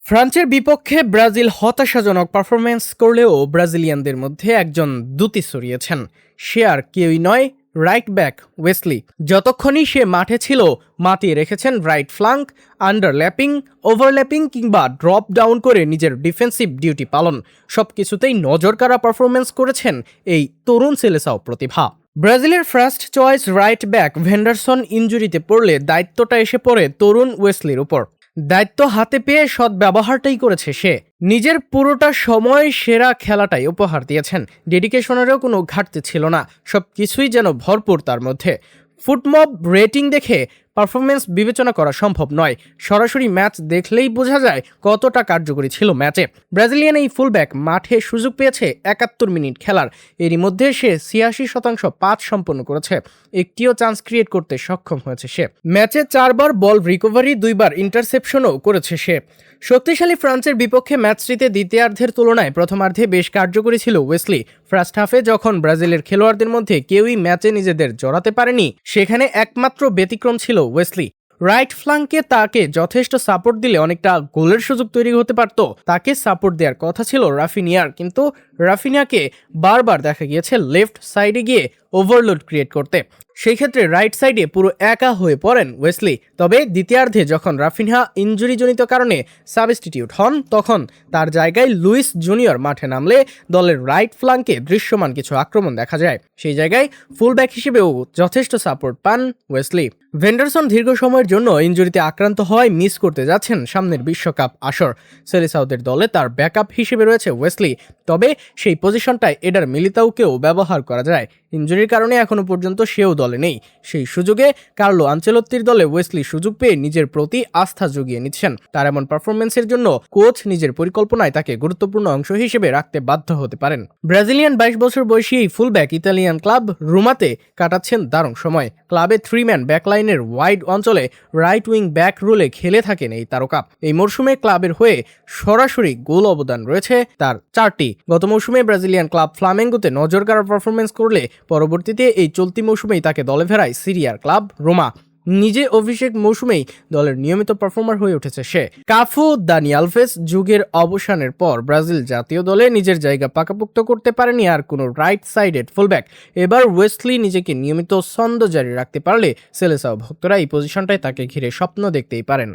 ফ্রান্সের বিপক্ষে ব্রাজিল হতাশাজনক পারফরম্যান্স করলেও ব্রাজিলিয়ানদের মধ্যে একজন দ্যুতি ছড়িয়েছেন। সে আর কেউই নয়, রাইট ব্যাক ওয়েসলি। যতক্ষণই সে মাঠে ছিল মাতিয়ে রেখেছেন রাইট ফ্লাঙ্ক, আন্ডারল্যাপিং, ওভারল্যাপিং কিংবা ড্রপ ডাউন করে নিজের ডিফেন্সিভ ডিউটি পালন, সবকিছুতেই নজরকাড়া পারফরম্যান্স করেছেন এই তরুণ সেলেসাও প্রতিভা। ব্রাজিলের first choice right back Vanderson ইনজুরিতে পড়লে দায়িত্বটা এসে পড়ে তরুণ ওয়েসলির উপর। দায়িত্ব হাতে পেয়ে সদ্ব্যবহারটাই করেছে সে। নিজের পুরোটা সময় সেরা খেলাটাই উপহার দিয়েছেন। ডেডিকেশনেরও কোনো ঘাটতি ছিল না, সবকিছুই যেন ভরপুর তার মধ্যে। ফুটমব রেটিং দেখে পারফরমেন্স বিবেচনা করা সম্ভব নয়, সরাসরি ম্যাচ দেখলেই বোঝা যায় কতটা কার্যকরী ছিল ম্যাচে। ব্রাজিলিয়ান এই ফুলব্যাক মাঠে সুযোগ পেয়েছে ৭১ মিনিট খেলার, এরই মধ্যে সে ৮৬% পাস সম্পন্ন করেছে, একটিও চান্স ক্রিয়েট করতে সক্ষম হয়েছে সে। ম্যাচে ৪বার বল রিকভারি, ২বার ইন্টারসেপশনও করেছে সে। শক্তিশালী ফ্রান্সের বিপক্ষে ম্যাচটিতে দ্বিতীয়ার্ধের তুলনায় প্রথমার্ধে বেশ কার্যকরী ছিল ওয়েসলি। ফার্স্ট হাফে যখন ব্রাজিলের খেলোয়াড়দের মধ্যে কেউই ম্যাচে নিজেদের জড়াতে পারেনি, সেখানে একমাত্র ব্যতিক্রম ছিল ওয়েসলি। রাইট ফ্লাঙ্কে তাকে যথেষ্ট সাপোর্ট দিলে অনেকটা গোলের সুযোগ তৈরি হতে পারত। তাকে সাপোর্ট দেওয়ার কথা ছিল রাফিনিয়ার, কিন্তু রাফিনিয়াকে বারবার দেখা গিয়েছে লেফট সাইডে গিয়ে ওভারলোড ক্রিয়েট করতে। সেই ক্ষেত্রে রাইট সাইডে পুরো একা হয়ে পড়েন ওয়েসলি। তবে দ্বিতীয়ার্ধে যখন রাফিনহা ইনজুরিজনিত কারণে সাবস্টিটিউট হন, তখন তার জায়গায় লুইস জুনিয়র মাঠে নামলে দলের রাইট ফ্লাঙ্কে দৃশ্যমান কিছু আক্রমণ দেখা যায়। সেই জায়গায় ফুলব্যাক হিসেবেও যথেষ্ট সাপোর্ট পান ওয়েসলি। ভেন্ডারসন দীর্ঘ সময়ের জন্য ইনজুরিতে আক্রান্ত হওয়ায় মিস করতে যাচ্ছেন সামনের বিশ্বকাপ আসর। সেলেসাওদের দলে তার ব্যাকআপ হিসেবে রয়েছে ওয়েসলি, তবে সেই পজিশনটায় এডার মিলিতাওকেও ব্যবহার করা যায়। ইনজুরির কারণে এখনো পর্যন্ত সেও দলে নেই। সেই সুযোগে কার্লো আনচেলত্তির দলে ওয়েসলি সুযোগ পেয়ে নিজের প্রতি আস্থা জুগিয়ে নিচ্ছেন। তার এমন পারফরমেন্সের জন্য কোচ নিজের পরিকল্পনায় তাকে গুরুত্বপূর্ণ অংশ হিসেবে রাখতে বাধ্য হতে পারেন। ব্রাজিলিয়ান ২২ বছর বয়সী এই ফুলব্যাক ইতালিয়ান ক্লাব রোমাতে কাটাচ্ছেন দারুণ সময়। ক্লাবে 3-ম্যান ব্যাকলাইনের ওয়াইড অঞ্চলে রাইট উইং ব্যাক রোলে খেলে থাকেন এই তারকা। এই মরশুমে ক্লাবের হয়ে সরাসরি গোল অবদান রয়েছে তার 4টি। গত মৌসুমে ব্রাজিলিয়ান ক্লাব ফ্লামেঙ্গোতে নজরকাড়া পারফরমেন্স করলে পরবর্তীতে এই চলতি মৌসুমেই তাকে দলে ফেরায় সিরিয়ার ক্লাব রোমা। নিজে অভিষেক মৌসুমেই দলের নিয়মিত পারফর্মার হয়ে উঠেছে সে। কাফু, দানি আলভেস যুগের অবসানের পর ব্রাজিল জাতীয় দলে নিজের জায়গা পাকাপোক্ত করতে পারেনি আর কোনো রাইট সাইডেড ফুলব্যাক। এবার ওয়েসলি নিজেকে নিয়মিত ছন্দ জারি রাখতে পারলে সেলেসাও ভক্তরা এই পজিশনটায় তাকে ঘিরে স্বপ্ন দেখতেই পারেন।